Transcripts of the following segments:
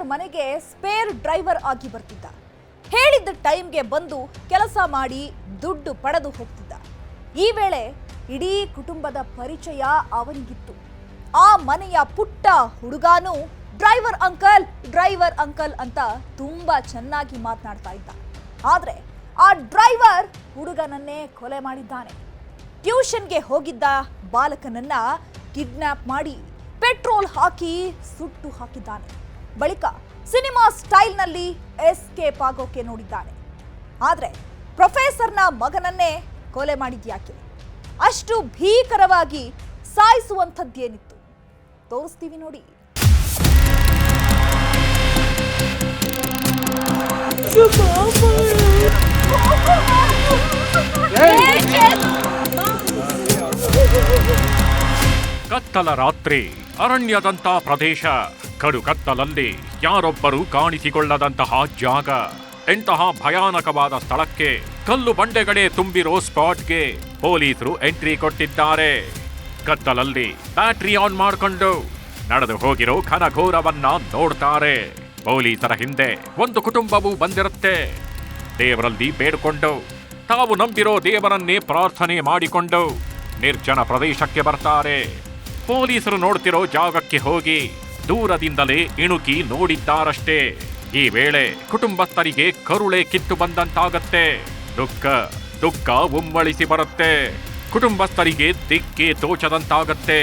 Professor ಮನೆಗೆ spare driver ಆಗಿ ಬರ್ತಿದ್ದ. ಹೇಳಿದ್ದ ಟೈಮ್ಗೆ ಬಂದು ಕೆಲಸ ಮಾಡಿ ದುಡ್ಡು ಪಡೆದು ಹೋಗ್ತಿದ್ದ. ಈ ವೇಳೆ ಇಡೀ ಕುಟುಂಬದ ಪರಿಚಯ ಅವನಿಗಿತ್ತು. ಆ ಮನೆಯ ಪುಟ್ಟ ಹುಡುಗಾನು ಡ್ರೈವರ್ ಅಂಕಲ್ ಅಂತ ತುಂಬಾ ಚೆನ್ನಾಗಿ ಮಾತನಾಡ್ತಾ ಇದ್ದ. ಆದ್ರೆ ಆ ಡ್ರೈವರ್ ಹುಡುಗನನ್ನೇ ಕೊಲೆ ಮಾಡಿದ್ದಾನೆ. ಟ್ಯೂಷನ್ಗೆ ಹೋಗಿದ್ದ ಬಾಲಕನನ್ನ ಕಿಡ್ನಾಪ್ ಮಾಡಿ ಪೆಟ್ರೋಲ್ ಹಾಕಿ ಸುಟ್ಟು ಹಾಕಿದ್ದಾನೆ. ಬಳಿಕ ಸಿನಿಮಾ ಸ್ಟೈಲ್ನಲ್ಲಿ ಎಸ್ಕೇಪ್ ಆಗೋಕೆ ನೋಡಿದ್ದಾನೆ. ಆದ್ರೆ ಪ್ರೊಫೆಸರ್ನ ಮಗನನ್ನೇ ಕೊಲೆ ಮಾಡಿದ್ಯಾಕೆ? ಅಷ್ಟು ಭೀಕರವಾಗಿ ಸಾಯಿಸುವಂಥದ್ದೇನಿತ್ತು? ತೋರಿಸ್ತೀವಿ ನೋಡಿ. ಕತ್ತಲ ರಾತ್ರಿ, ಅರಣ್ಯದಂತ ಪ್ರದೇಶ, ಕಡು ಕತ್ತಲಲ್ಲಿ ಯಾರೊಬ್ಬರು ಕಾಣಿಸಿಕೊಳ್ಳದಂತಹ ಜಾಗ. ಎಂತಹ ಭಯಾನಕವಾದ ಸ್ಥಳಕ್ಕೆ, ಕಲ್ಲು ಬಂಡೆಗಳೇ ತುಂಬಿರೋ ಸ್ಪಾಟ್ಗೆ ಪೊಲೀಸರು ಎಂಟ್ರಿ ಕೊಟ್ಟಿದ್ದಾರೆ. ಕತ್ತಲಲ್ಲಿ ಬ್ಯಾಟ್ರಿ ಆನ್ ಮಾಡಿಕೊಂಡು ನಡೆದು ಹೋಗಿರೋ ಘನಘೋರವನ್ನ ನೋಡ್ತಾರೆ. ಪೊಲೀಸರ ಹಿಂದೆ ಒಂದು ಕುಟುಂಬವು ಬಂದಿರುತ್ತೆ. ದೇವರಲ್ಲಿ ಬೇಡ್ಕೊಂಡು, ತಾವು ನಂಬಿರೋ ದೇವರನ್ನೇ ಪ್ರಾರ್ಥನೆ ಮಾಡಿಕೊಂಡು ನಿರ್ಜನ ಪ್ರದೇಶಕ್ಕೆ ಬರ್ತಾರೆ. ಪೊಲೀಸರು ನೋಡ್ತಿರೋ ಜಾಗಕ್ಕೆ ಹೋಗಿ ದೂರದಿಂದಲೇ ಇಣುಕಿ ನೋಡಿದ್ದಾರಷ್ಟೇ. ಈ ವೇಳೆ ಕುಟುಂಬಸ್ಥರಿಗೆ ಕರುಳೆ ಕಿತ್ತು ಬಂದಂತಾಗತ್ತೆ. ದುಃಖ ಉಮ್ಮಳಿಸಿ ಬರುತ್ತೆ. ಕುಟುಂಬಸ್ಥರಿಗೆ ದಿಕ್ಕೇ ತೋಚದಂತಾಗತ್ತೆ.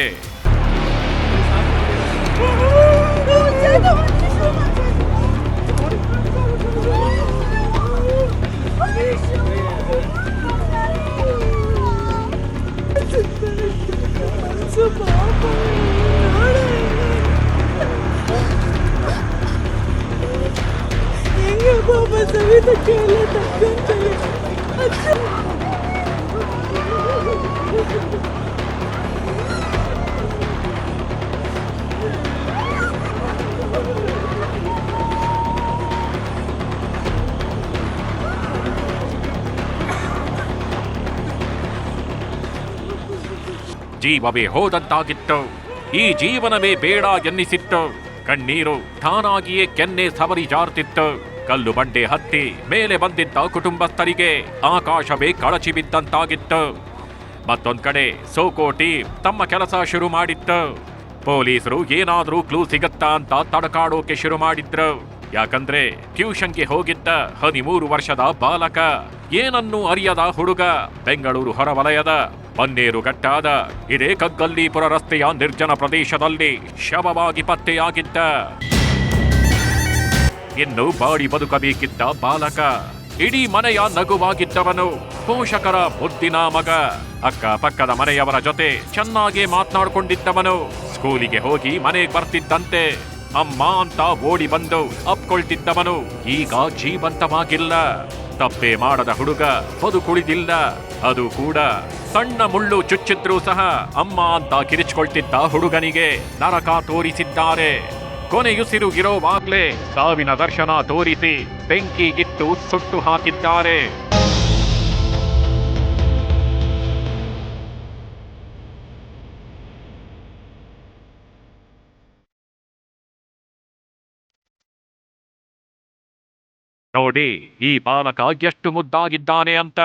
ಜೀವವೇ ಹೋದಂತಾಗಿತ್ತು. ಈ ಜೀವನವೇ ಬೇಡ ಎನ್ನಿಸಿತ್ತು. ಕಣ್ಣೀರು ತಾನಾಗಿಯೇ ಕೆನ್ನೆ ಸವರಿ ಜಾರ್ತಿತ್ತು. ಕಲ್ಲು ಬಂಡೆ ಹತ್ತಿ ಮೇಲೆ ಬಂದಿದ್ದ ಕುಟುಂಬಸ್ಥರಿಗೆ ಆಕಾಶವೇ ಕಳಚಿ ಬಿದ್ದಂತಾಗಿತ್ತು. ಮತ್ತೊಂದ್ ಕಡೆ ಸೋಕೋ ಟೀಮ್ ತಮ್ಮ ಕೆಲಸ ಶುರು ಮಾಡಿತ್ತು. ಪೊಲೀಸರು ಏನಾದ್ರೂ ಕ್ಲೂ ಸಿಗತ್ತಾ ಅಂತ ತಡಕಾಡೋಕೆ ಶುರು ಮಾಡಿದ್ರು. ಯಾಕಂದ್ರೆ ಟ್ಯೂಷನ್ಗೆ ಹೋಗಿದ್ದ 13 ವರ್ಷದ ಬಾಲಕ, ಏನನ್ನೂ ಅರಿಯದ ಹುಡುಗ, ಬೆಂಗಳೂರು ಹೊರವಲಯದ ಬನ್ನೇರುಘಟ್ಟಾದ ಇದೇ ಕಗ್ಗಲ್ಲೀಪುರ ರಸ್ತೆಯ ನಿರ್ಜನ ಪ್ರದೇಶದಲ್ಲಿ ಶವವಾಗಿ ಪತ್ತೆಯಾಗಿದ್ದ. ಇನ್ನು ಬಾಡಿ ಬದುಕಬೇಕಿದ್ದ ಬಾಲಕ, ಇಡೀ ಮನೆಯ ನಗುವಾಗಿದ್ದವನು, ಪೋಷಕರ ಮುದ್ದಿನ ಮಗ, ಅಕ್ಕಪಕ್ಕದ ಮನೆಯವರ ಜೊತೆ ಚೆನ್ನಾಗಿ ಮಾತನಾಡ್ಕೊಂಡಿದ್ದವನು. ಸ್ಕೂಲಿಗೆ ಹೋಗಿ ಮನೆಗೆ ಬರ್ತಿದ್ದಂತೆ ಅಮ್ಮ ಅಂತ ಓಡಿ ಬಂದು ಅಪ್ಕೊಳ್ತಿದ್ದವನು ಈಗ ಜೀವಂತವಾಗಿಲ್ಲ. ತಪ್ಪೇ ಮಾಡದ ಹುಡುಗ ಬದುಕುಳಿದಿಲ್ಲ. ಅದು ಕೂಡ ಸಣ್ಣ ಮುಳ್ಳು ಚುಚ್ಚಿದ್ರೂ ಸಹ ಅಮ್ಮ ಅಂತ ಕಿರಿಚ್ಕೊಳ್ತಿದ್ದ ಹುಡುಗನಿಗೆ ನರಕ ತೋರಿಸಿದ್ದಾರೆ. ಕೊನೆಯುಸಿರು ಇರೋವಾಗ್ಲೇ ಸಾವಿನ ದರ್ಶನ ತೋರಿಸಿ ಬೆಂಕಿಗಿಟ್ಟು ಸುಟ್ಟು ಹಾಕಿದ್ದಾರೆ. ನೋಡಿ, ಈ ಬಾಲಕ ಎಷ್ಟು ಮುದ್ದಾಗಿದ್ದಾನೆ ಅಂತ.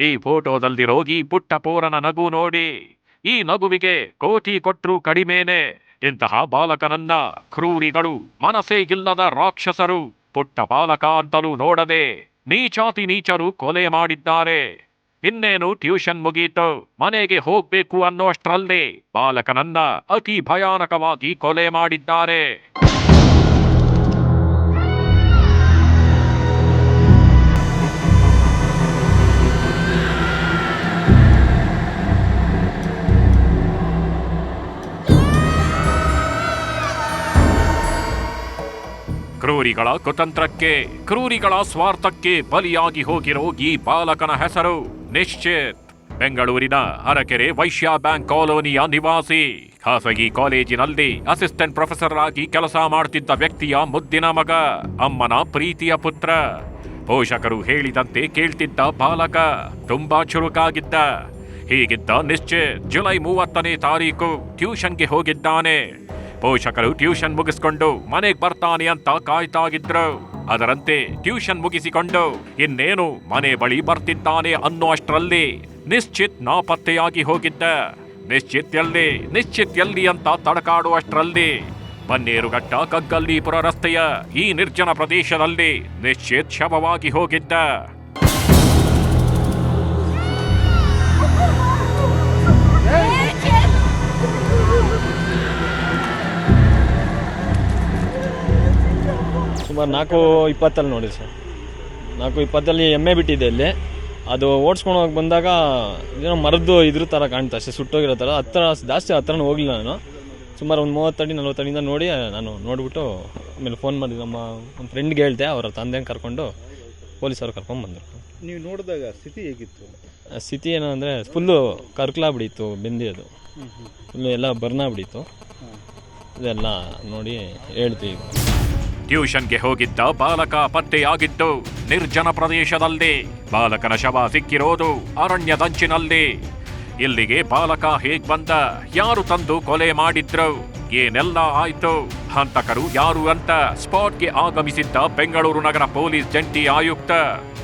ಈ ಫೋಟೋದಲ್ಲಿರೋ ಈ ಪುಟ್ಟ ಪೋರನ ನಗು ನೋಡಿ. ಈ ನಗುವಿಗೆ ಕೋಟಿ ಕೊಟ್ರೂ ಕಡಿಮೆನೆ. ಇಂತಹ ಬಾಲಕನನ್ನ ಕ್ರೂರಿಗಳು, ಮನಸ್ಸೇ ಇಲ್ಲದ ರಾಕ್ಷಸರು ಪುಟ್ಟ ಬಾಲಕ ಅಂತಲೂ ನೋಡದೆ ನೀಚಾತಿ ನೀಚರು ಕೊಲೆ ಮಾಡಿದ್ದಾರೆ. ಇನ್ನೇನು ಟ್ಯೂಷನ್ ಮುಗೀತು, ಮನೆಗೆ ಹೋಗ್ಬೇಕು ಅನ್ನೋಷ್ಟರಲ್ಲಿ ಬಾಲಕನನ್ನ ಅತಿ ಭಯಾನಕವಾಗಿ ಕೊಲೆ ಮಾಡಿದ್ದಾರೆ. ಕ್ರೂರಿಗಳ ಕುತಂತ್ರಕ್ಕೆ, ಕ್ರೂರಿಗಳ ಸ್ವಾರ್ಥಕ್ಕೆ ಬಲಿಯಾಗಿ ಹೋಗಿರೋ ಈ ಬಾಲಕನ ಹೆಸರು ನಿಶ್ಚಿತ್. ಬೆಂಗಳೂರಿನ ಅರಕೆರೆ ವೈಶ್ಯ ಬ್ಯಾಂಕ್ ಕಾಲೋನಿಯ ನಿವಾಸಿ. ಖಾಸಗಿ ಕಾಲೇಜಿನಲ್ಲಿ ಅಸಿಸ್ಟೆಂಟ್ ಪ್ರೊಫೆಸರ್ ಆಗಿ ಕೆಲಸ ಮಾಡ್ತಿದ್ದ ವ್ಯಕ್ತಿಯ ಮುದ್ದಿನ ಮಗ, ಅಮ್ಮನ ಪ್ರೀತಿಯ ಪುತ್ರ. ಪೋಷಕರು ಹೇಳಿದಂತೆ ಕೇಳ್ತಿದ್ದ ಬಾಲಕ, ತುಂಬಾ ಚುರುಕಾಗಿದ್ದ. ಹೀಗಿದ್ದ ನಿಶ್ಚಿತ್ ಜುಲೈ 30ನೇ ತಾರೀಕು ಟ್ಯೂಷನ್ಗೆ ಹೋಗಿದ್ದಾನೆ. ಪೋಷಕರು ಟ್ಯೂಷನ್ ಮುಗಿಸ್ಕೊಂಡು ಮನೆಗೆ ಬರ್ತಾನೆ ಅಂತ ಕಾಯ್ತಾಗಿದ್ರು. ಅದರಂತೆ ಟ್ಯೂಷನ್ ಮುಗಿಸಿಕೊಂಡು ಇನ್ನೇನು ಮನೆ ಬಳಿ ಬರ್ತಿದ್ದಾನೆ ಅನ್ನೋ ಅಷ್ಟರಲ್ಲಿ ನಿಶ್ಚಿತ್ ನಾಪತ್ತೆಯಾಗಿ ಹೋಗಿದ್ದ. ನಿಶ್ಚಿತ್ ಎಲ್ಲಿ ಅಂತ ತಡಕಾಡುವಷ್ಟರಲ್ಲಿ ಬನ್ನೇರುಘಟ್ಟ ಕಗ್ಗಲ್ಲೀಪುರ ರಸ್ತೆಯ ಈ ನಿರ್ಜನ ಪ್ರದೇಶದಲ್ಲಿ ನಿಶ್ಚಿತ್ ಶವವಾಗಿ ಹೋಗಿದ್ದ. ಸುಮಾರು 4:20 ನೋಡಿ ಸರ್. 4:20 ಎಮ್ಮೆ ಬಿಟ್ಟಿದೆ ಅಲ್ಲಿ. ಅದು ಓಡಿಸ್ಕೊಂಡು ಹೋಗಿ ಬಂದಾಗ ಏನೋ ಮರದ್ದು ಇದ್ರ ಥರ ಕಾಣ್ತಾ ಅಷ್ಟೇ, ಸುಟ್ಟೋಗಿರೋ ಥರ. ಜಾಸ್ತಿ ಹತ್ರನೂ ಹೋಗಲಿಲ್ಲ ನಾನು. ಸುಮಾರು ಒಂದು 30 ಅಡಿ 40 ಅಡಿಯಿಂದ ನೋಡಿ ನಾನು ನೋಡಿಬಿಟ್ಟು ಆಮೇಲೆ ಫೋನ್ ಮಾಡಿ ನಮ್ಮ ಒಂದು ಫ್ರೆಂಡ್ಗೆ ಹೇಳ್ದೆ. ಅವರ ತಂದೆನ ಕರ್ಕೊಂಡು ಪೊಲೀಸರು ಕರ್ಕೊಂಡು ಬಂದರು. ನೀವು ನೋಡಿದಾಗ ಸ್ಥಿತಿ ಹೇಗಿತ್ತು? ಸ್ಥಿತಿ ಏನು ಅಂದರೆ ಫುಲ್ಲು ಕರ್ಕಲಾಗ್ಬಿಟ್ಟಿತ್ತು, ಬೆಂದಿ ಅದು ಫುಲ್ಲು ಎಲ್ಲ ಬರ್ನಾಗ್ಬಿಟ್ಟಿತ್ತು. ಇದೆಲ್ಲ ನೋಡಿ ಹೇಳ್ತೀವಿ. ಟ್ಯೂಷನ್ಗೆ ಹೋಗಿದ್ದ ಬಾಲಕ ಪತ್ತೆಯಾಗಿದ್ದು ನಿರ್ಜನ ಪ್ರದೇಶದಲ್ಲಿ. ಬಾಲಕನ ಶವ ಸಿಕ್ಕಿರೋದು ಅರಣ್ಯದಂಚಿನಲ್ಲಿ. ಇಲ್ಲಿಗೆ ಬಾಲಕ ಹೇಗ್ ಬಂದ, ಯಾರು ತಂದು ಕೊಲೆ ಮಾಡಿದ್ರು, ಏನೆಲ್ಲ ಆಯ್ತು, ಹಂತಕರು ಯಾರು ಅಂತ ಸ್ಪಾಟ್ಗೆ ಆಗಮಿಸಿದ್ದ ಬೆಂಗಳೂರು ನಗರ ಪೊಲೀಸ್ ಜಂಟಿ ಆಯುಕ್ತ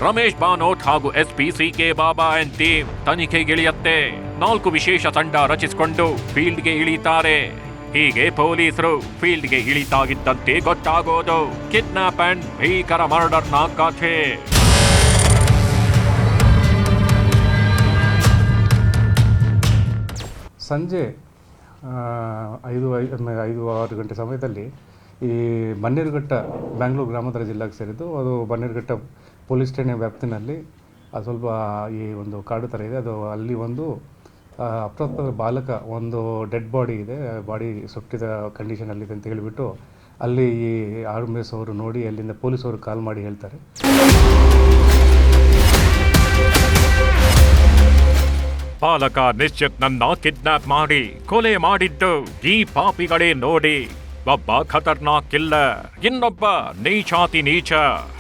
ರಮೇಶ್ ಬಾನೋಟ್ ಹಾಗೂ SP C K. Baba and team ತನಿಖೆಗಿಳಿಯತ್ತೆ. 4 ವಿಶೇಷ ತಂಡ ರಚಿಸಿಕೊಂಡು ಫೀಲ್ಡ್ಗೆ ಇಳಿತಾರೆ. ಹೀಗೆ ಪೊಲೀಸರು ಫೀಲ್ಡ್ಗೆ ಇಳಿತಾಗಿದ್ದಂತೆ ಗೊತ್ತಾಗೋದು ಕಿಡ್ನಾಪ್ ಅಂಡ್ ಭೀಕರ ಮರ್ಡರ್ನ ಕಥೆ. ಸಂಜೆ 5-6 ಗಂಟೆ ಸಮಯದಲ್ಲಿ ಈ ಬನ್ನೇರುಘಟ್ಟ ಬ್ಯಾಂಗ್ಳೂರು ಗ್ರಾಮಾಂತರ ಜಿಲ್ಲೆಗೆ ಸೇರಿದ್ದು. ಅದು ಬನ್ನೇರುಘಟ್ಟ ಪೊಲೀಸ್ ಠಾಣೆ ವ್ಯಾಪ್ತಿನಲ್ಲಿ ಅದು ಸ್ವಲ್ಪ ಈ ಒಂದು ಕಾಡು ಥರ ಇದೆ. ಅದು ಅಲ್ಲಿ ಒಂದು ಅಪ್ರಾಪ್ತ ಬಾಲಕ ಒಂದು ಡೆಡ್ ಬಾಡಿ ಇದೆ, ಬಾಡಿ ಸುಟ್ಟಿದ ಕಂಡೀಷನಲ್ಲಿದೆ ಅಂತ ಹೇಳಿಬಿಟ್ಟು ಅಲ್ಲಿ ಈ ಆರ್ಮಿಸ್ ಅವರು ನೋಡಿ ಅಲ್ಲಿಂದ ಪೊಲೀಸವರು ಕಾಲ್ ಮಾಡಿ ಹೇಳ್ತಾರೆ. ಬಾಲಕ ನಿಶ್ಚಿತ್ ನನ್ನ ಕಿಡ್ನಾಪ್ ಮಾಡಿ ಕೊಲೆ ಮಾಡಿದ್ದು ಈ ಪಾಪಿಗಳೇ ನೋಡಿ. ಒಬ್ಬ ಖತರ್ನಾಕ್ ಕಿಲ್ಲರ್, ಇನ್ನೊಬ್ಬ ನೀಚಾತಿ ನೀಚ.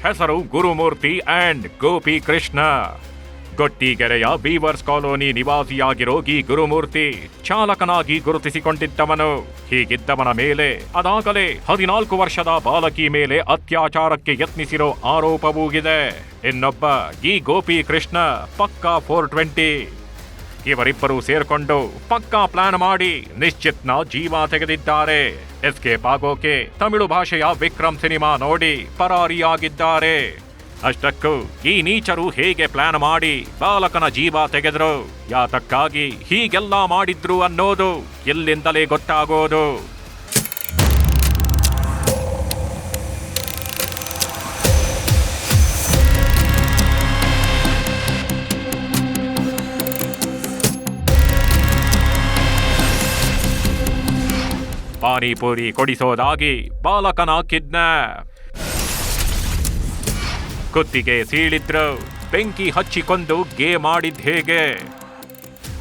ಹೆಸರು ಗುರುಮೂರ್ತಿ ಅಂಡ್ ಗೋಪಿ ಕೃಷ್ಣ. ಗೊಟ್ಟಿಗೆರೆಯ ಬೀವರ್ಸ್ ಕಾಲೋನಿ ನಿವಾಸಿಯಾಗಿರೋ ಈ ಗುರುಮೂರ್ತಿ ಚಾಲಕನಾಗಿ ಗುರುತಿಸಿಕೊಂಡಿದ್ದವನು. ಹೀಗಿದ್ದವನ ಮೇಲೆ ಅದಾಗಲೇ 14 ವರ್ಷದ ಬಾಲಕಿ ಮೇಲೆ ಅತ್ಯಾಚಾರಕ್ಕೆ ಯತ್ನಿಸಿರೋ ಆರೋಪವೂ ಇದೆ. ಇನ್ನೊಬ್ಬ ಈ ಗೋಪಿ ಕೃಷ್ಣ ಪಕ್ಕಾ 420. ಇವರಿಬ್ಬರು ಸೇರ್ಕೊಂಡು ಪಕ್ಕಾ ಪ್ಲಾನ್ ಮಾಡಿ ನಿಶ್ಚಿತ್ನ ಜೀವ ತೆಗೆದಿದ್ದಾರೆ. ಎಸ್ಕೇಪ್ ಆಗೋಕೆ ತಮಿಳು ಭಾಷೆಯ ವಿಕ್ರಮ್ ಸಿನಿಮಾ ನೋಡಿ ಪರಾರಿಯಾಗಿದ್ದಾರೆ. ಅಷ್ಟಕ್ಕೂ ಈ ನೀಚರು ಹೇಗೆ ಪ್ಲಾನ್ ಮಾಡಿ ಬಾಲಕನ ಜೀವ ತೆಗೆದ್ರು, ಯಾತಕ್ಕಾಗಿ ಹೀಗೆಲ್ಲ ಮಾಡಿದ್ರು ಅನ್ನೋದು ಎಲ್ಲಿಂದಲೇ ಗೊತ್ತಾಗೋದು. ಪಾನಿಪುರಿ ಕೊಡಿಸೋದಾಗಿ ಬಾಲಕನ ಕಿಡ್ನಾಪ್. ಕುತ್ತಿಗೆ ಸೀಳಿದ್ರು, ಬೆಂಕಿ ಹಚ್ಚಿಕೊಂಡು ಗೇಮ್ ಮಾಡಿದ್ ಹೇಗೆ?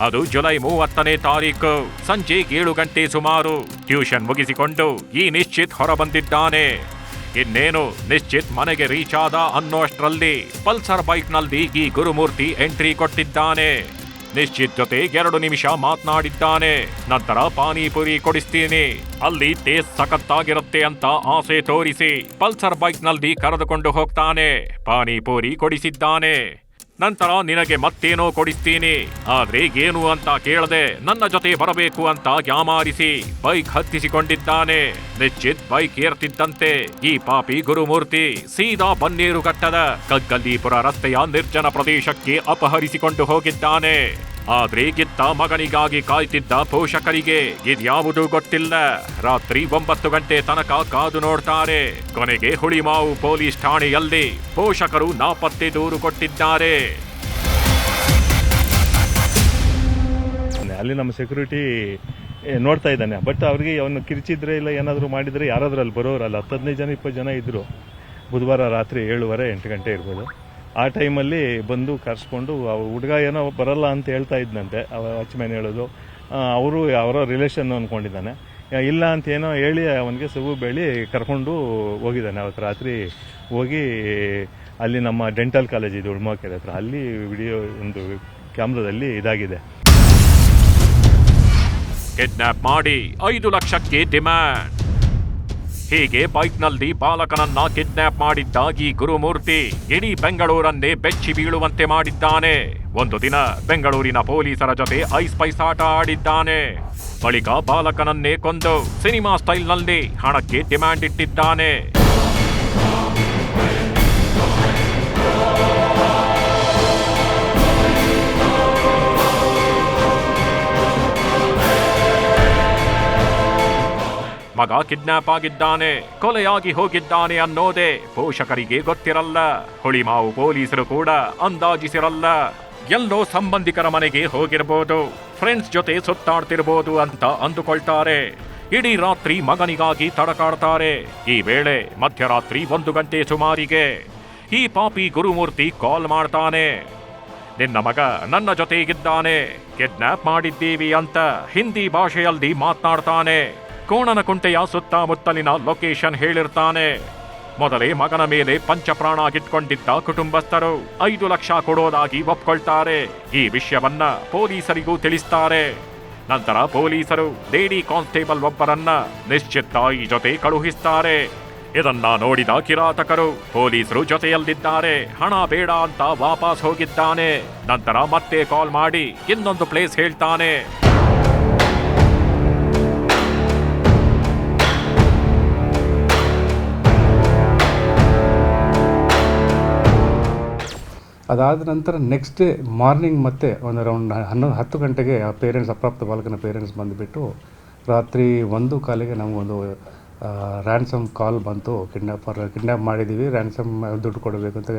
ಅದು ಜುಲೈ 30ನೇ ತಾರೀಕು ಸಂಜೆ 7 ಗಂಟೆ ಸುಮಾರು. ಟ್ಯೂಷನ್ ಮುಗಿಸಿಕೊಂಡು ಈ ನಿಶ್ಚಿತ್ ಹೊರಬಂದಿದ್ದಾನೆ. ಇನ್ನೇನು ನಿಶ್ಚಿತ್ ಮನೆಗೆ ರೀಚ್ ಆದ ಅನ್ನೋಷ್ಟರಲ್ಲಿ ಪಲ್ಸರ್ ಬೈಕ್ನಲ್ಲಿ ಈ ಗುರುಮೂರ್ತಿ ಎಂಟ್ರಿ ಕೊಟ್ಟಿದ್ದಾನೆ. ನಿಶ್ಚಿತ್ ಜೊತೆ 2 ನಿಮಿಷ ಮಾತನಾಡಿದ್ದಾನೆ. ನಂತರ ಪಾನಿಪುರಿ ಕೊಡಿಸ್ತೀನಿ, ಅಲ್ಲಿ ಟೇಸ್ಟ್ ಸಖತ್ತಾಗಿರುತ್ತೆ ಅಂತ ಆಸೆ ತೋರಿಸಿ ಪಲ್ಸರ್ ಬೈಕ್ನಲ್ಲಿ ಕರೆದುಕೊಂಡು ಹೋಗ್ತಾನೆ. ಪಾನಿಪುರಿ ಕೊಡಿಸಿದ್ದಾನೆ. ನಂತರ ನಿನಗೆ ಮತ್ತೇನೋ ಕೊಡಿಸ್ತೀನಿ, ಆದ್ರೆ ಏನು ಅಂತ ಕೇಳದೆ ನನ್ನ ಜೊತೆ ಬರಬೇಕು ಅಂತ ಯಾಮಾರಿಸಿ ಬೈಕ್ ಹತ್ತಿಸಿಕೊಂಡಿದ್ದಾನೆ. ನಿಶ್ಚಿತ್ ಬೈಕ್ ಏರ್ತಿದ್ದಂತೆ ಈ ಪಾಪಿ ಗುರುಮೂರ್ತಿ ಸೀದಾ ಬನ್ನೇರುಘಟ್ಟದ ಕಗ್ಗಲ್ಲೀಪುರ ರಸ್ತೆಯ ನಿರ್ಜನ ಪ್ರದೇಶಕ್ಕೆ ಅಪಹರಿಸಿಕೊಂಡು ಹೋಗಿದ್ದಾನೆ. ಆದ್ರೆ ಗಿತ್ತ ಮಗನಿಗಾಗಿ ಕಾಯ್ತಿದ್ದ ಪೋಷಕರಿಗೆ ಇದ್ಯಾವುದೂ ಗೊತ್ತಿಲ್ಲ. ರಾತ್ರಿ 9 ಗಂಟೆ ತನಕ ಕಾದು ನೋಡ್ತಾರೆ. ಕೊನೆಗೆ ಹುಳಿಮಾವು ಪೊಲೀಸ್ ಠಾಣೆಯಲ್ಲಿ ಪೋಷಕರು ನಾಪತ್ತೆ ದೂರು ಕೊಟ್ಟಿದ್ದಾರೆ. ಅಲ್ಲಿ ನಮ್ಮ ಸೆಕ್ಯೂರಿಟಿ ನೋಡ್ತಾ ಇದ್ದಾನೆ. ಬಟ್ ಅವ್ರಿಗೆ ಅವನು ಕಿರಿಚಿದ್ರೆ ಇಲ್ಲ ಏನಾದರೂ ಮಾಡಿದರೆ ಯಾರಾದ್ರೂ ಅಲ್ಲಿ ಬರೋರಲ್ಲ. 10-15 ಜನ 20 ಜನ ಇದ್ರು. ಬುಧವಾರ ರಾತ್ರಿ 7:30-8 ಗಂಟೆ ಇರ್ಬೋದು. ಆ ಟೈಮಲ್ಲಿ ಬಂದು ಕರೆಸ್ಕೊಂಡು ಹುಡುಗ ಏನೋ ಬರಲ್ಲ ಅಂತ ಹೇಳ್ತಾ ಇದ್ದಂತೆ. ವಾಚ್ಮ್ಯಾನ್ ಹೇಳೋದು ಅವರು ಅವರ ರಿಲೇಷನ್ ಅಂದ್ಕೊಂಡಿದ್ದಾನೆ. ಇಲ್ಲ ಅಂತ ಏನೋ ಹೇಳಿ ಅವನಿಗೆ ಸಬು ಬೇಳಿ ಕರ್ಕೊಂಡು ಹೋಗಿದ್ದಾನೆ. ಅವತ್ತು ರಾತ್ರಿ ಹೋಗಿ ಅಲ್ಲಿ ನಮ್ಮ ಡೆಂಟಲ್ ಕಾಲೇಜ್ ಇದೆ ಉಳ್ಮಕೆರೆ ಹತ್ರ, ಅಲ್ಲಿ ವಿಡಿಯೋ ಒಂದು ಕ್ಯಾಮ್ರಾದಲ್ಲಿ ಇದಾಗಿದೆ. ಕಿಡ್ನಾಪ್ ಮಾಡಿ 5 ಲಕ್ಷಕ್ಕೆ ಡಿಮ್ಯಾಂಡ್. ಹೀಗೆ ಬೈಕ್ನಲ್ಲಿ ಬಾಲಕನನ್ನ ಕಿಡ್ನಾಪ್ ಮಾಡಿದ್ದ ಈ ಗುರುಮೂರ್ತಿ ಇಡೀ ಬೆಂಗಳೂರನ್ನೇ ಬೆಚ್ಚಿ ಬೀಳುವಂತೆ ಮಾಡಿದ್ದಾನೆ. ಒಂದು ದಿನ ಬೆಂಗಳೂರಿನ ಪೊಲೀಸರ ಜೊತೆ ಐಸ್ ಪೈಸ್ ಆಟ ಆಡಿದ್ದಾನೆ. ಬಳಿಕ ಬಾಲಕನನ್ನೇ ಕೊಂದು ಸಿನಿಮಾ ಸ್ಟೈಲ್ನಲ್ಲಿ ಹಣಕ್ಕೆ ಡಿಮ್ಯಾಂಡ್ ಇಟ್ಟಿದ್ದಾನೆ. ಮಗ ಕಿಡ್ನಾಪ್ ಆಗಿದ್ದಾನೆ, ಕೊಲೆಯಾಗಿ ಹೋಗಿದ್ದಾನೆ ಅನ್ನೋದೇ ಪೋಷಕರಿಗೆ ಗೊತ್ತಿರಲ್ಲ. ಹುಳಿಮಾವು ಪೊಲೀಸರು ಕೂಡ ಅಂದಾಜಿಸಿರಲ್ಲ. ಎಲ್ಲೋ ಸಂಬಂಧಿಕರ ಮನೆಗೆ ಹೋಗಿರಬಹುದು, ಫ್ರೆಂಡ್ಸ್ ಜೊತೆ ಸುತ್ತಾಡ್ತಿರ್ಬೋದು ಅಂತ ಅಂದುಕೊಳ್ತಾರೆ. ಇಡೀ ರಾತ್ರಿ ಮಗನಿಗಾಗಿ ತಡಕಾಡ್ತಾರೆ. ಈ ವೇಳೆ ಮಧ್ಯರಾತ್ರಿ 1 ಗಂಟೆ ಸುಮಾರಿಗೆ ಈ ಪಾಪಿ ಗುರುಮೂರ್ತಿ ಕಾಲ್ ಮಾಡ್ತಾನೆ. ನಿನ್ನ ಮಗ ನನ್ನ ಜೊತೆಗಿದ್ದಾನೆ, ಕಿಡ್ನಾಪ್ ಮಾಡಿದ್ದೀವಿ ಅಂತ ಹಿಂದಿ ಭಾಷೆಯಲ್ಲಿ ಮಾತನಾಡ್ತಾನೆ. ಕೋಣನಕುಂಟೆಯ ಸುತ್ತಮುತ್ತಲಿನ ಲೊಕೇಶನ್ ಹೇಳಿರ್ತಾನೆ. ಮೊದಲೇ ಮಗನ ಮೇಲೆ ಪಂಚಪ್ರಾಣ ಆಗಿಟ್ಕೊಂಡಿದ್ದ ಕುಟುಂಬಸ್ಥರು 5 ಲಕ್ಷ ಕೊಡೋದಾಗಿ ಒಪ್ಕೊಳ್ತಾರೆ. ಈ ವಿಷಯವನ್ನ ಪೊಲೀಸರಿಗೂ ತಿಳಿಸ್ತಾರೆ. ನಂತರ ಪೊಲೀಸರು ಲೇಡಿ ಕಾನ್ಸ್ಟೇಬಲ್ ಒಬ್ಬರನ್ನ ನಿಶ್ಚಿತ್ ತಾಯಿ ಜೊತೆ ಕಳುಹಿಸ್ತಾರೆ. ಇದನ್ನ ನೋಡಿದ ಕಿರಾತಕರು ಪೊಲೀಸರು ಜೊತೆಯಲ್ಲಿದ್ದಾರೆ, ಹಣ ಬೇಡ ಅಂತ ವಾಪಸ್ ಹೋಗಿದ್ದಾನೆ. ನಂತರ ಮತ್ತೆ ಕಾಲ್ ಮಾಡಿ ಇನ್ನೊಂದು ಪ್ಲೇಸ್ ಹೇಳ್ತಾನೆ. ಅದಾದ ನಂತರ ನೆಕ್ಸ್ಟ್ ಡೇ ಮಾರ್ನಿಂಗ್ ಮತ್ತೆ ಒಂದು ಅರೌಂಡ್ 10 ಗಂಟೆಗೆ ಆ ಪೇರೆಂಟ್ಸ್, ಅಪ್ರಾಪ್ತ ಬಾಲಕನ ಪೇರೆಂಟ್ಸ್ ಬಂದುಬಿಟ್ಟು ರಾತ್ರಿ 1:15ಗೆ ನಮಗೊಂದು ರ್ಯಾನ್ಸಮ್ ಕಾಲ್ ಬಂತು. ಕಿಡ್ನಾಪ್ ಮಾಡಿದ್ದೀವಿ, ರ್ಯಾನ್ಸಮ್ ದುಡ್ಡು ಕೊಡಬೇಕು ಅಂತ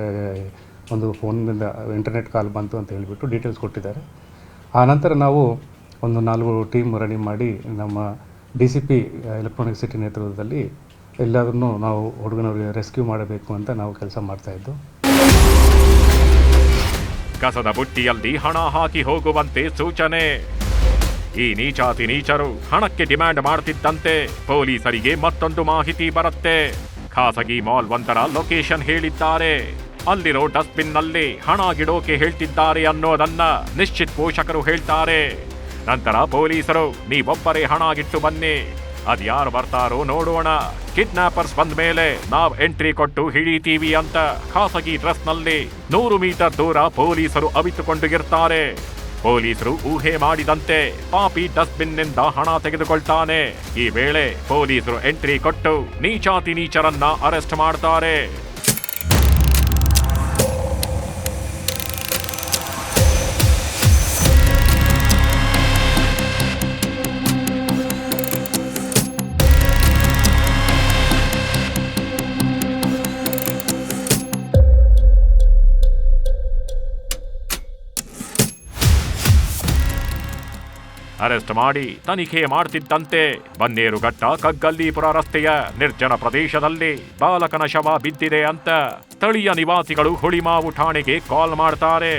ಒಂದು ಫೋನಿಂದ ಇಂಟರ್ನೆಟ್ ಕಾಲ್ ಬಂತು ಅಂತ ಹೇಳಿಬಿಟ್ಟು ಡೀಟೇಲ್ಸ್ ಕೊಟ್ಟಿದ್ದಾರೆ. ಆ ನಂತರ ನಾವು ಒಂದು 4 ಟೀಮ್ ರೆಡಿ ಮಾಡಿ ನಮ್ಮ DCP ಎಲೆಕ್ಟ್ರಾನಿಕ್ ಸಿಟಿ ನೇತೃತ್ವದಲ್ಲಿ ಎಲ್ಲದನ್ನು ನಾವು ಹುಡುಗನವರಿಗೆ ರೆಸ್ಕ್ಯೂ ಮಾಡಬೇಕು ಅಂತ ನಾವು ಕೆಲಸ ಮಾಡ್ತಾಯಿದ್ದು. ಕಸದ ಬುಟ್ಟಿಯಲ್ಲಿ ಹಣ ಹಾಕಿ ಹೋಗುವಂತೆ ಸೂಚನೆ. ಈ ನೀಚಾತಿ ನೀಚರು ಹಣಕ್ಕೆ ಡಿಮ್ಯಾಂಡ್ ಮಾಡ್ತಿದ್ದಂತೆ ಪೊಲೀಸರಿಗೆ ಮತ್ತೊಂದು ಮಾಹಿತಿ ಬರುತ್ತೆ. ಖಾಸಗಿ ಮಾಲ್ ಒಂದರ ಲೊಕೇಶನ್ ಹೇಳಿದ್ದಾರೆ. ಅಲ್ಲಿರೋ ಡಸ್ಟ್ಬಿನ್ನಲ್ಲಿ ಹಣ ಗಿಡೋಕೆ ಹೇಳ್ತಿದ್ದಾರೆ ಅನ್ನೋದನ್ನ ನಿಶ್ಚಿತ್ ಪೋಷಕರು ಹೇಳ್ತಾರೆ. ನಂತರ ಪೊಲೀಸರು ನೀವೊಬ್ಬರೇ ಹಣ ಗಿಟ್ಟು ಬನ್ನಿ, ಅದ್ಯಾರು ಬರ್ತಾರೋ ನೋಡೋಣ, ಕಿಡ್ನಾಪರ್ಸ್ ಬಂದ ಮೇಲೆ ನಾವ್ ಎಂಟ್ರಿ ಕೊಟ್ಟು ಹಿಡಿತೀವಿ ಅಂತ ಖಾಸಗಿ ಡ್ರೆಸ್ನಲ್ಲಿ 100 ಮೀಟರ್ ದೂರ ಪೊಲೀಸರು ಅವಿತುಕೊಂಡು ಇರ್ತಾರೆ. ಪೊಲೀಸರು ಊಹೆ ಮಾಡಿದಂತೆ ಪಾಪಿ ಡಸ್ಟ್ಬಿನ್ನಿಂದ ಹಣ ತೆಗೆದುಕೊಳ್ತಾನೆ. ಈ ವೇಳೆ ಪೊಲೀಸರು ಎಂಟ್ರಿ ಕೊಟ್ಟು ನೀಚಾತಿ ನೀಚರನ್ನ ಅರೆಸ್ಟ್ ಮಾಡ್ತಾರೆ. ಅರೆಸ್ಟ್ ಮಾಡಿ ತನಿಖೆ ಮಾಡ್ತಿದ್ದಂತೆ ಬನ್ನೇರುಘಟ್ಟ ಕಗ್ಗಲ್ಲೀಪುರ ರಸ್ತೆಯ ನಿರ್ಜನ ಪ್ರದೇಶದಲ್ಲಿ ಬಾಲಕನ ಶವ ಬಿದ್ದಿದೆ ಅಂತ ಸ್ಥಳೀಯ ನಿವಾಸಿಗಳು ಹುಳಿಮಾವು ಠಾಣೆಗೆ ಕಾಲ್ ಮಾಡ್ತಾರೆ.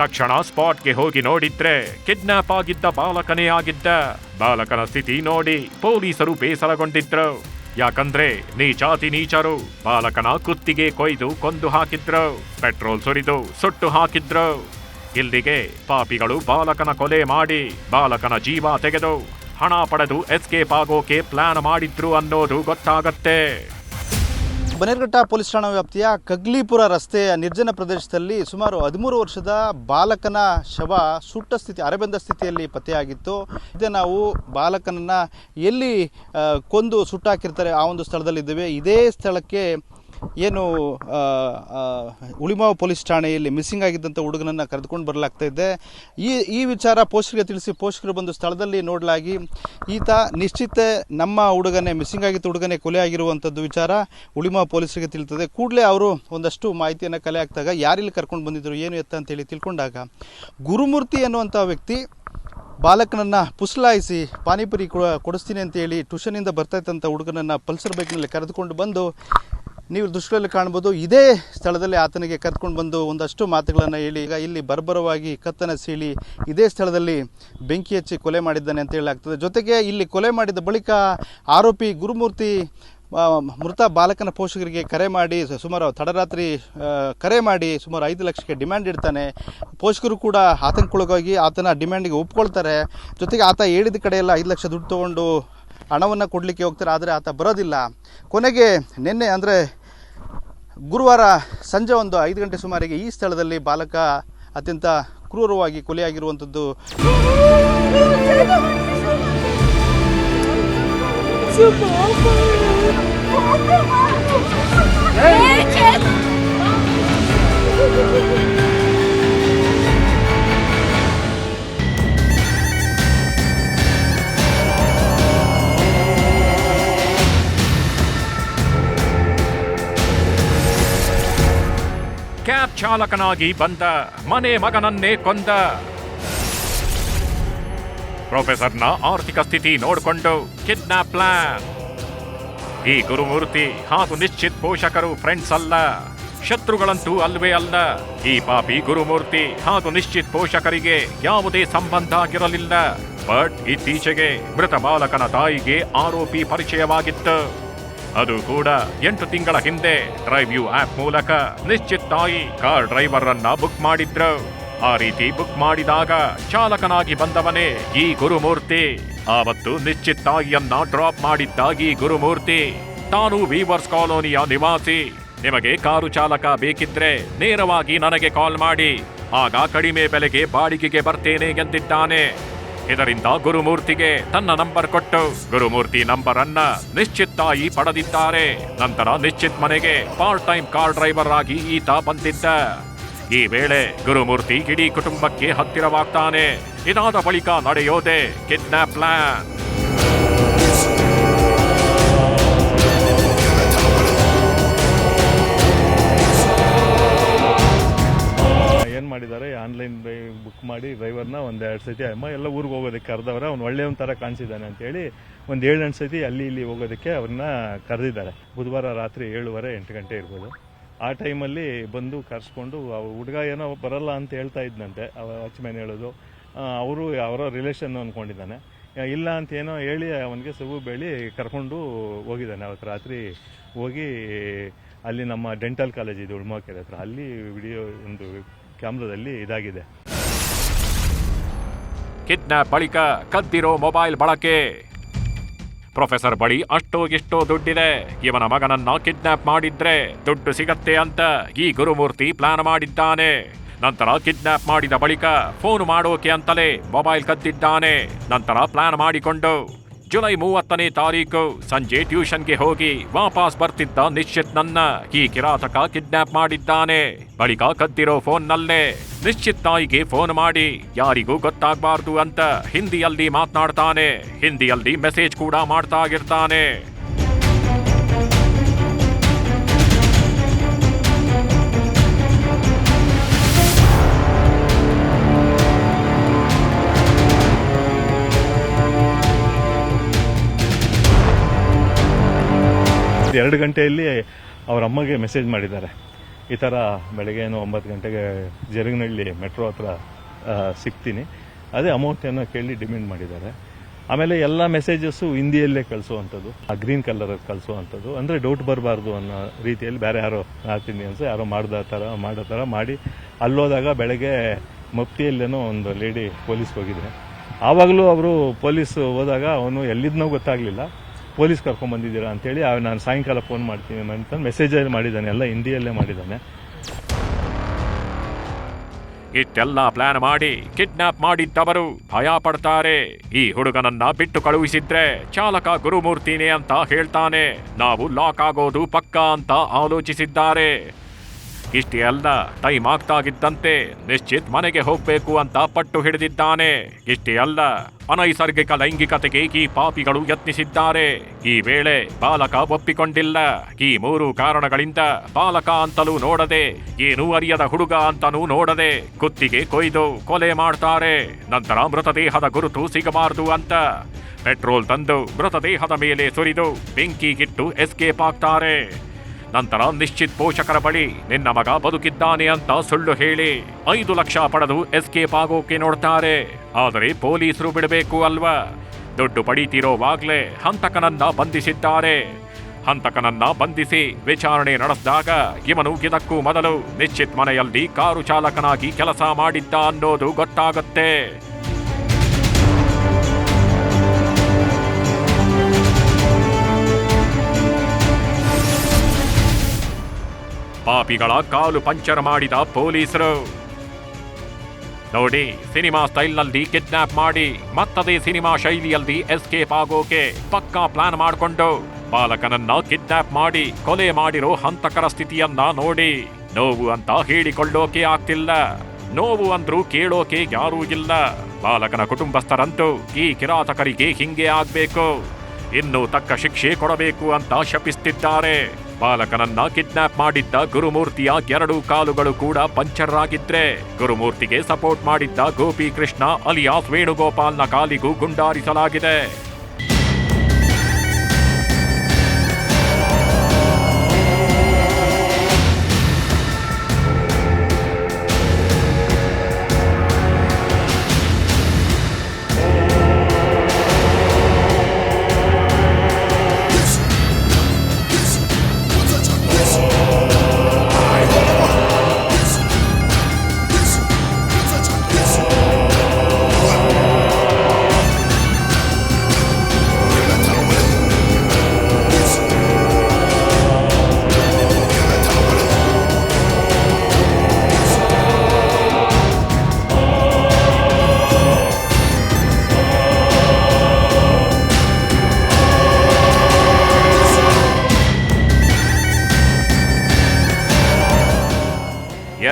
ತಕ್ಷಣ ಸ್ಪಾಟ್ಗೆ ಹೋಗಿ ನೋಡಿದ್ರೆ ಕಿಡ್ನಾಪ್ ಆಗಿದ್ದ ಬಾಲಕನೇ ಆಗಿದ್ದ. ಬಾಲಕನ ಸ್ಥಿತಿ ನೋಡಿ ಪೊಲೀಸರು ಬೇಸರಗೊಂಡಿದ್ರು. ಯಾಕಂದ್ರೆ ನೀಚಾತಿ ನೀಚರು ಬಾಲಕನ ಕುತ್ತಿಗೆ ಕೊಯ್ದು ಕೊಂದು ಹಾಕಿದ್ರು, ಪೆಟ್ರೋಲ್ ಸುರಿದು ಸುಟ್ಟು ಹಾಕಿದ್ರು. ಇಲ್ಲಿಗೆ ಪಾಪಿಗಳು ಬಾಲಕನ ಕೊಲೆ ಮಾಡಿ ಬಾಲಕನ ಜೀವ ತೆಗೆದು ಹಣ ಪಡೆದು ಎಸ್ಕೇಪ್ ಆಗೋಕೆ ಪ್ಲಾನ್ ಮಾಡಿದ್ರು ಅನ್ನೋದು ಗೊತ್ತಾಗತ್ತೆ. ಬನ್ನೇರುಘಟ್ಟ ಪೊಲೀಸ್ ಠಾಣಾ ವ್ಯಾಪ್ತಿಯ ಕಗ್ಲೀಪುರ ರಸ್ತೆಯ ನಿರ್ಜನ ಪ್ರದೇಶದಲ್ಲಿ ಸುಮಾರು 13 ವರ್ಷದ ಬಾಲಕನ ಶವ ಸುಟ್ಟ ಸ್ಥಿತಿ, ಅರೆಬೆಂದ ಸ್ಥಿತಿಯಲ್ಲಿ ಪತ್ತೆಯಾಗಿತ್ತು. ಇದೇ ನಾವು ಬಾಲಕನನ್ನು ಎಲ್ಲಿ ಕೊಂದು ಸುಟ್ಟಾಕಿರ್ತಾರೆ ಆ ಒಂದು ಸ್ಥಳದಲ್ಲಿದ್ದೇವೆ. ಇದೇ ಸ್ಥಳಕ್ಕೆ ಏನು ಹುಳಿಮಾವು ಪೊಲೀಸ್ ಠಾಣೆಯಲ್ಲಿ ಮಿಸ್ಸಿಂಗ್ ಆಗಿದ್ದಂಥ ಹುಡುಗನನ್ನು ಕರೆದುಕೊಂಡು ಬರಲಾಗ್ತಾ ಇದೆ. ಈ ವಿಚಾರ ಪೋಷಕರಿಗೆ ತಿಳಿಸಿ ಪೋಷಕರು ಬಂದು ಸ್ಥಳದಲ್ಲಿ ನೋಡಲಾಗಿ ಈತ ನಿಶ್ಚಿತ ನಮ್ಮ ಹುಡುಗನೇ, ಮಿಸ್ಸಿಂಗ್ ಆಗಿದ್ದ ಹುಡುಗನೇ ಕೊಲೆ ಆಗಿರುವಂಥದ್ದು ವಿಚಾರ ಹುಳಿಮಾವು ಪೊಲೀಸರಿಗೆ ತಿಳಿತದೆ. ಕೂಡಲೇ ಅವರು ಒಂದಷ್ಟು ಮಾಹಿತಿಯನ್ನು ಕಲೆ ಹಾಕಿದಾಗ ಯಾರಿಲ್ಲಿ ಕರ್ಕೊಂಡು ಬಂದಿದ್ದರು ಏನು ಎತ್ತ ಅಂತೇಳಿ ತಿಳ್ಕೊಂಡಾಗ ಗುರುಮೂರ್ತಿ ಅನ್ನುವಂಥ ವ್ಯಕ್ತಿ ಬಾಲಕನನ್ನು ಪುಸಲಾಯಿಸಿ ಪಾನಿಪುರಿ ಕೊಡಿಸ್ತೀನಿ ಅಂತೇಳಿ ಟ್ಯೂಷನಿಂದ ಬರ್ತಾ ಇದ್ದಂಥ ಹುಡುಗನನ್ನು ಪಲ್ಸರ್ ಬೈಕ್ನಲ್ಲಿ ಕರೆದುಕೊಂಡು ಬಂದು ನೀವು ದೃಶ್ಯದಲ್ಲಿ ಕಾಣ್ಬೋದು. ಇದೇ ಸ್ಥಳದಲ್ಲಿ ಆತನಿಗೆ ಕರ್ಕೊಂಡು ಬಂದು ಒಂದಷ್ಟು ಮಾತುಗಳನ್ನು ಹೇಳಿ ಈಗ ಇಲ್ಲಿ ಬರ್ಬರವಾಗಿ ಕತ್ತನ ಸೀಳಿ ಇದೇ ಸ್ಥಳದಲ್ಲಿ ಬೆಂಕಿ ಹಚ್ಚಿ ಕೊಲೆ ಮಾಡಿದ್ದಾನೆ ಅಂತ ಹೇಳಲಾಗ್ತದೆ. ಜೊತೆಗೆ ಇಲ್ಲಿ ಕೊಲೆ ಮಾಡಿದ ಬಳಿಕ ಆರೋಪಿ ಗುರುಮೂರ್ತಿ ಮೃತ ಬಾಲಕನ ಪೋಷಕರಿಗೆ ಕರೆ ಮಾಡಿ ಸುಮಾರು ತಡರಾತ್ರಿ ಕರೆ ಮಾಡಿ ಸುಮಾರು 5 ಲಕ್ಷಕ್ಕೆ ಡಿಮ್ಯಾಂಡ್ ಇಡ್ತಾನೆ. ಪೋಷಕರು ಕೂಡ ಆತಂಕಕ್ಕೊಳಗಾಗಿ ಆತನ ಡಿಮ್ಯಾಂಡಿಗೆ ಒಪ್ಕೊಳ್ತಾರೆ. ಜೊತೆಗೆ ಆತ ಹೇಳಿದ ಕಡೆ ಎಲ್ಲ 5 ಲಕ್ಷ ದುಡ್ಡು ತೊಗೊಂಡು ಹಣವನ್ನು ಕೊಡಲಿಕ್ಕೆ ಹೋಗ್ತಾರೆ. ಆದರೆ ಆತ ಬರೋದಿಲ್ಲ. ಕೊನೆಗೆ ನಿನ್ನೆ ಅಂದರೆ ಗುರುವಾರ ಸಂಜೆ ಒಂದು 5 ಗಂಟೆ ಸುಮಾರಿಗೆ ಈ ಸ್ಥಳದಲ್ಲಿ ಬಾಲಕ ಅತ್ಯಂತ ಕ್ರೂರವಾಗಿ ಕೊಲೆಯಾಗಿರುವಂಥದ್ದು. ಕ್ಯಾಬ್ ಚಾಲಕನಾಗಿ ಬಂದ ಮನೆ ಮಗನನ್ನೇ ಕೊಂದ. ಪ್ರೊಫೆಸರ್ನ ಆರ್ಥಿಕ ಸ್ಥಿತಿ ನೋಡಿಕೊಂಡು ಕಿಡ್ನಾಪ್ ಪ್ಲಾನ್. ಈ ಗುರುಮೂರ್ತಿ ಹಾಗೂ ನಿಶ್ಚಿತ್ ಪೋಷಕರು ಫ್ರೆಂಡ್ಸ್ ಅಲ್ಲ, ಶತ್ರುಗಳಂತೂ ಅಲ್ವೇ ಅಲ್ಲ. ಈ ಪಾಪಿ ಗುರುಮೂರ್ತಿ ಹಾಗೂ ನಿಶ್ಚಿತ್ ಪೋಷಕರಿಗೆ ಯಾವುದೇ ಸಂಬಂಧ ಆಗಿರಲಿಲ್ಲ. ಬಟ್ ಇತ್ತೀಚೆಗೆ ಮೃತ ಬಾಲಕನ ತಾಯಿಗೆ ಆರೋಪಿ ಪರಿಚಯವಾಗಿತ್ತು. ಅದು ಕೂಡ 8 ತಿಂಗಳ ಹಿಂದೆ ಡ್ರೈವ್ ಯು ಆಪ್ ಮೂಲಕ ನಿಶ್ಚಿತ್ ತಾಯಿ ಕಾರ್ ಡ್ರೈವರ್ ಅನ್ನ ಬುಕ್ ಮಾಡಿದ್ರು. ಆ ರೀತಿ ಬುಕ್ ಮಾಡಿದಾಗ ಚಾಲಕನಾಗಿ ಬಂದವನೇ ಈ ಗುರುಮೂರ್ತಿ. ಆವತ್ತು ನಿಶ್ಚಿತ್ ತಾಯಿಯನ್ನ ಡ್ರಾಪ್ ಮಾಡಿದ್ದ ಈ ಗುರುಮೂರ್ತಿ ತಾನು ವೀವರ್ಸ್ ಕಾಲೋನಿಯ ನಿವಾಸಿ. ನಿಮಗೆ ಕಾರು ಚಾಲಕ ಬೇಕಿದ್ರೆ ನೇರವಾಗಿ ನನಗೆ ಕಾಲ್ ಮಾಡಿ, ಆಗ ಕಡಿಮೆ ಬೆಲೆಗೆ ಬಾಡಿಗೆಗೆ ಬರ್ತೇನೆ ಎಂದಿದ್ದಾನೆ. ಇದರಿಂದ ಗುರುಮೂರ್ತಿಗೆ ತನ್ನ ನಂಬರ್ ಕೊಟ್ಟು ಗುರುಮೂರ್ತಿ ನಂಬರ್ ಅನ್ನ ನಿಶ್ಚಿತ್ ತಾಯಿ ಪಡೆದಿದ್ದಾರೆ. ನಂತರ ನಿಶ್ಚಿತ್ ಮನೆಗೆ ಪಾರ್ಟ್ ಟೈಮ್ ಕಾರ್ ಡ್ರೈವರ್ ಆಗಿ ಈತ ಬಂದಿದ್ದ. ಈ ವೇಳೆ ಗುರುಮೂರ್ತಿ ಇಡೀ ಕುಟುಂಬಕ್ಕೆ ಹತ್ತಿರವಾಗ್ತಾನೆ. ಇದಾದ ಬಳಿಕ ನಡೆಯೋದೆ ಕಿಡ್ನಾಪ್ ಪ್ಲಾನ್. ಏನು ಮಾಡಿದ್ದಾರೆ, ಆನ್ಲೈನ್ ಬುಕ್ ಮಾಡಿ ಡ್ರೈವರ್ನ 1-2 ಸತಿ ಅಮ್ಮ ಎಲ್ಲ ಊರಿಗೆ ಹೋಗೋದಕ್ಕೆ ಕರೆದವ್ರೆ. ಅವ್ನು ಒಳ್ಳೆಯವನ ಥರ ಕಾಣಿಸಿದ್ದಾನೆ ಅಂತೇಳಿ ಒಂದು 7-8 ಸತಿ ಅಲ್ಲಿ ಇಲ್ಲಿ ಹೋಗೋದಕ್ಕೆ ಅವ್ರನ್ನ ಕರೆದಿದ್ದಾರೆ. ಬುಧವಾರ ರಾತ್ರಿ 7:30-8 ಗಂಟೆ ಇರ್ಬೋದು. ಆ ಟೈಮಲ್ಲಿ ಬಂದು ಕರೆಸ್ಕೊಂಡು ಹುಡುಗ ಏನೋ ಬರಲ್ಲ ಅಂತ ಹೇಳ್ತಾ ಇದ್ದಂತೆ. ವಾಚ್ಮ್ಯಾನ್ ಹೇಳೋದು ಅವರು ಅವರ ರಿಲೇಷನ್ ಅಂದ್ಕೊಂಡಿದ್ದಾನೆ. ಇಲ್ಲ ಅಂತ ಏನೋ ಹೇಳಿ ಅವನಿಗೆ ಸಬು ಬೇಳಿ ಕರ್ಕೊಂಡು ಹೋಗಿದ್ದಾನೆ. ಅವತ್ತು ರಾತ್ರಿ ಹೋಗಿ ಅಲ್ಲಿ ನಮ್ಮ ಡೆಂಟಲ್ ಕಾಲೇಜ್ ಇದೆ ಉಳ್ಮಕೆರೆ ಹತ್ರ, ಅಲ್ಲಿ ವಿಡಿಯೋ ಒಂದು ಕ್ಯಾಮ್ರಾದಲ್ಲಿ ಇದಾಗಿದೆ. ಕಿಡ್ನಾಪ್ ಬಳಿಕ ಕದ್ದಿರೋ ಮೊಬೈಲ್ ಬಳಕೆ. ಪ್ರೊಫೆಸರ್ ಬಳಿ ಅಷ್ಟೋ ಇಷ್ಟೋ ದುಡ್ಡಿದೆ, ಇವನ ಮಗನನ್ನ ಕಿಡ್ನಾಪ್ ಮಾಡಿದ್ರೆ ದುಡ್ಡು ಸಿಗತ್ತೆ ಅಂತ ಈ ಗುರುಮೂರ್ತಿ ಪ್ಲಾನ್ ಮಾಡಿದ್ದಾನೆ. ನಂತರ ಕಿಡ್ನಾಪ್ ಮಾಡಿದ ಬಳಿಕ ಫೋನ್ ಮಾಡೋಕೆ ಅಂತಲೇ ಮೊಬೈಲ್ ಕದ್ದಿದ್ದಾನೆ. ನಂತರ ಪ್ಲಾನ್ ಮಾಡಿಕೊಂಡು ಜುಲೈ 30ನೇ ತಾರೀಕು ಸಂಜೆ ಟ್ಯೂಷನ್ಗೆ ಹೋಗಿ ವಾಪಸ್ ಬರ್ತಿದ್ದ ನಿಶ್ಚಿತ್ ನನ್ನ ಈ ಕಿರಾತಕ ಕಿಡ್ನಾಪ್ ಮಾಡಿದ್ದಾನೆ. ಬಳಿಕ ಕದ್ದಿರೋ ಫೋನ್ನಲ್ಲೇ ನಿಶ್ಚಿತ್ ತಾಯಿಗೆ ಫೋನ್ ಮಾಡಿ ಯಾರಿಗೂ ಗೊತ್ತಾಗಬಾರ್ದು ಅಂತ ಹಿಂದಿಯಲ್ಲಿ ಮಾತನಾಡ್ತಾನೆ. ಹಿಂದಿಯಲ್ಲಿ ಮೆಸೇಜ್ ಕೂಡ ಮಾಡ್ತಾ ಇರ್ತಾನೆ. ಎರಡು ಗಂಟೆಯಲ್ಲಿ ಅವ್ರ ಅಮ್ಮಗೆ ಮೆಸೇಜ್ ಮಾಡಿದ್ದಾರೆ, ಈ ಥರ ಬೆಳಗ್ಗೆ 9 ಗಂಟೆಗೆ ಜರಗನಹಳ್ಳಿ ಮೆಟ್ರೋ ಹತ್ರ ಸಿಗ್ತೀನಿ, ಅದೇ ಅಮೌಂಟ್ ಏನೋ ಕೇಳಿ ಡಿಮ್ಯಾಂಡ್ ಮಾಡಿದ್ದಾರೆ. ಆಮೇಲೆ ಎಲ್ಲ ಮೆಸೇಜಸ್ಸು ಹಿಂದಿಯಲ್ಲೇ ಕಳಿಸುವಂಥದ್ದು, ಆ ಗ್ರೀನ್ ಕಲರ್ ಕಳಿಸುವಂಥದ್ದು, ಅಂದರೆ ಡೌಟ್ ಬರಬಾರ್ದು ಅನ್ನೋ ರೀತಿಯಲ್ಲಿ ಬೇರೆ ಯಾರೋ ನಾರ್ತ್ ಇಂಡಿಯನ್ಸ್ ಯಾರೋ ಮಾಡೋ ಥರ ಮಾಡಿ ಅಲ್ಲೋದಾಗ ಬೆಳಗ್ಗೆ ಮಫ್ತಿಯಲ್ಲೇನೋ ಒಂದು ಲೇಡಿ ಪೊಲೀಸ್ ಹೋಗಿದ್ರೆ, ಆವಾಗಲೂ ಅವರು ಪೊಲೀಸ್ ಹೋದಾಗ ಅವನು ಎಲ್ಲಿದ್ನೋ ಗೊತ್ತಾಗಲಿಲ್ಲ, ಪೊಲೀಸ್ ಕರ್ಕೊಂಡ್ಬಂದಿದ್ದೀರಾ ಅಂತೇಳಿ ನಾನು ಸಾಯಂಕಾಲ ಫೋನ್ ಮಾಡ್ತೀನಿ ಅಂತ ಮೆಸೇಜಲ್ಲಿ ಮಾಡಿದ್ದಾನೆ, ಎಲ್ಲ ಹಿಂದಿಯಲ್ಲೇ ಮಾಡಿದ್ದಾನೆ. ಇಷ್ಟೆಲ್ಲ ಪ್ಲಾನ್ ಮಾಡಿ ಕಿಡ್ನಾಪ್ ಮಾಡಿದ್ದವರು ಭಯ ಪಡ್ತಾರೆ. ಈ ಹುಡುಗನನ್ನ ಬಿಟ್ಟು ಕಳುಹಿಸಿದ್ರೆ ಚಾಲಕ ಗುರುಮೂರ್ತಿನೇ ಅಂತ ಹೇಳ್ತಾನೆ, ನಾವು ಲಾಕ್ ಆಗೋದು ಪಕ್ಕಾ ಅಂತ ಆಲೋಚಿಸಿದ್ದಾರೆ. ಇಷ್ಟೇ ಅಲ್ಲ, ಟೈಮ್ ಆಗ್ತಾಗಿದ್ದಂತೆ ನಿಶ್ಚಿತ್ ಮನೆಗೆ ಹೋಗ್ಬೇಕು ಅಂತ ಪಟ್ಟು ಹಿಡಿದಿದ್ದಾನೆ. ಇಷ್ಟೇ ಅಲ್ಲ, ಅನೈಸರ್ಗಿಕ ಲೈಂಗಿಕತೆಗೆ ಈ ಪಾಪಿಗಳು ಯತ್ನಿಸಿದ್ದಾರೆ. ಈ ವೇಳೆ ಬಾಲಕ ಒಪ್ಪಿಕೊಂಡಿಲ್ಲ. ಈ 3 ಕಾರಣಗಳಿಂದ ಬಾಲಕ ಅಂತಲೂ ನೋಡದೆ, ಏನೂ ಅರಿಯದ ಹುಡುಗ ಅಂತನೂ ನೋಡದೆ ಕುತ್ತಿಗೆ ಕೊಯ್ದು ಕೊಲೆ ಮಾಡ್ತಾರೆ. ನಂತರ ಮೃತದೇಹದ ಗುರುತು ಸಿಗಬಾರದು ಅಂತ ಪೆಟ್ರೋಲ್ ತಂದು ಮೃತದೇಹದ ಮೇಲೆ ಸುರಿದು ಬೆಂಕಿಗಿಟ್ಟು ಎಸ್ಕೇಪ್ ಆಗ್ತಾರೆ. ನಂತರ ನಿಶ್ಚಿತ್ ಪೋಷಕರ ಬಳಿ ನಿನ್ನ ಮಗ ಬದುಕಿದ್ದಾನೆ ಅಂತ ಸುಳ್ಳು ಹೇಳಿ 5 ಲಕ್ಷ ಪಡೆದು ಎಸ್ಕೇಪ್ ಆಗೋಕೆ ನೋಡ್ತಾರೆ. ಆದರೆ ಪೊಲೀಸರು ಬಿಡಬೇಕು ಅಲ್ವಾ? ದುಡ್ಡು ಪಡೀತಿರೋವಾಗ್ಲೇ ಹಂತಕನನ್ನ ಬಂಧಿಸಿದ್ದಾರೆ. ಹಂತಕನನ್ನ ಬಂಧಿಸಿ ವಿಚಾರಣೆ ನಡೆಸಿದಾಗ ಇವನು ಇದಕ್ಕೂ ಮೊದಲು ನಿಶ್ಚಿತ್ ಮನೆಯಲ್ಲಿ ಕಾರು ಚಾಲಕನಾಗಿ ಕೆಲಸ ಮಾಡಿದ್ದ ಅನ್ನೋದು ಗೊತ್ತಾಗುತ್ತೆ. ಪಾಪಿಗಳ ಕಾಲು ಪಂಚರ್ ಮಾಡಿದ ಪೊಲೀಸರು. ನೋಡಿ, ಸಿನಿಮಾ ಸ್ಟೈಲ್ನಲ್ಲಿ ಕಿಡ್ನಾಪ್ ಮಾಡಿ ಮತ್ತದೇ ಸಿನಿಮಾ ಶೈಲಿಯಲ್ಲಿ ಎಸ್ಕೇಪ್ ಆಗೋಕೆ ಪಕ್ಕಾ ಪ್ಲಾನ್ ಮಾಡಿಕೊಂಡು ಬಾಲಕನನ್ನ ಕಿಡ್ನಾಪ್ ಮಾಡಿ ಕೊಲೆ ಮಾಡಿರೋ ಹಂತಕರ ಸ್ಥಿತಿಯನ್ನ ನೋಡಿ. ನೋವು ಅಂತ ಹೇಳಿಕೊಳ್ಳೋಕೆ ಆಗ್ತಿಲ್ಲ. ನೋವು ಅಂದ್ರೂ ಕೇಳೋಕೆ ಯಾರೂ ಇಲ್ಲ. ಬಾಲಕನ ಕುಟುಂಬಸ್ಥರಂತೂ ಈ ಕಿರಾತಕರಿಗೆ ಹಿಂಗೆ ಆಗ್ಬೇಕು, ಇನ್ನು ತಕ್ಕ ಶಿಕ್ಷೆ ಕೊಡಬೇಕು ಅಂತ ಶಪಿಸ್ತಿದ್ದಾರೆ. ಬಾಲಕನನ್ನ ಕಿಡ್ನಾಪ್ ಮಾಡಿದ್ದ ಗುರುಮೂರ್ತಿಯ 2 ಕಾಲುಗಳು ಕೂಡ ಪಂಚರ್ ಆಗಿದ್ರೆ ಗುರುಮೂರ್ತಿಗೆ ಸಪೋರ್ಟ್ ಮಾಡಿದ್ದ ಗೋಪಿ ಕೃಷ್ಣ ಅಲಿಯಾಸ್ ವೇಣುಗೋಪಾಲ್ನ ಕಾಲಿಗೂ ಗುಂಡಾರಿಸಲಾಗಿದೆ.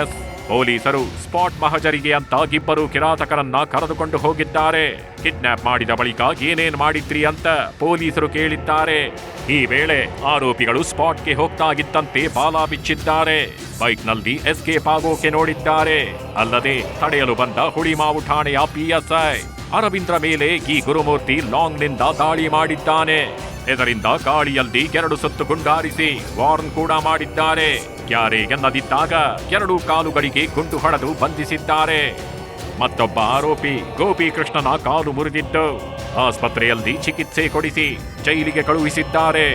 ಎಸ್, ಪೊಲೀಸರು ಸ್ಪಾಟ್ ಮಹಜರಿಗೆ ಅಂತ ಇಬ್ಬರು ಕಿರಾತಕರನ್ನ ಕರೆದುಕೊಂಡು ಹೋಗಿದ್ದಾರೆ. ಕಿಡ್ನಾಪ್ ಮಾಡಿದ ಬಳಿಕ ಏನೇನ್ ಮಾಡಿದ್ರಿ ಅಂತ ಪೊಲೀಸರು ಕೇಳಿದ್ದಾರೆ. ಈ ವೇಳೆ ಆರೋಪಿಗಳು ಸ್ಪಾಟ್ಗೆ ಹೋಗ್ತಾ ಇದ್ದಂತೆ ಬಾಲ ಬಿಚ್ಚಿದ್ದಾರೆ. ಬೈಕ್ನಲ್ಲಿ ಎಸ್ಕೇಪ್ ಆಗೋಕೆ ನೋಡಿದ್ದಾರೆ. ಅಲ್ಲದೆ ತಡೆಯಲು ಬಂದ ಹುಳಿಮಾವು ಠಾಣೆಯ PSI ಅರವಿಂದ್ರ ಮೇಲೆ ಈ ಗುರುಮೂರ್ತಿ ಲಾಂಗ್ನಿಂದ ದಾಳಿ ಮಾಡಿದ್ದಾನೆ. ಇದರಿಂದ ಗಾಳಿಯಲ್ಲಿ 2 ಸುತ್ತು ಗುಂಡಾರಿಸಿ ವಾರ್ನ್ ಕೂಡ ಮಾಡಿದ್ದಾರೆ. ಯಾರೇ ಎನ್ನದಿದ್ದಾಗ 2 ಕಾಲುಗಳಿಗೆ ಗುಂಡು ಹೊಡೆದು ಬಂಧಿಸಿದ್ದಾರೆ. ಮತ್ತೊಬ್ಬ ಆರೋಪಿ ಗೋಪಿ ಕೃಷ್ಣನ ಕಾಲು ಮುರಿದಿದ್ದು ಆಸ್ಪತ್ರೆಯಲ್ಲಿ ಚಿಕಿತ್ಸೆ ಕೊಡಿಸಿ ಜೈಲಿಗೆ ಕಳುಹಿಸಿದ್ದಾರೆ.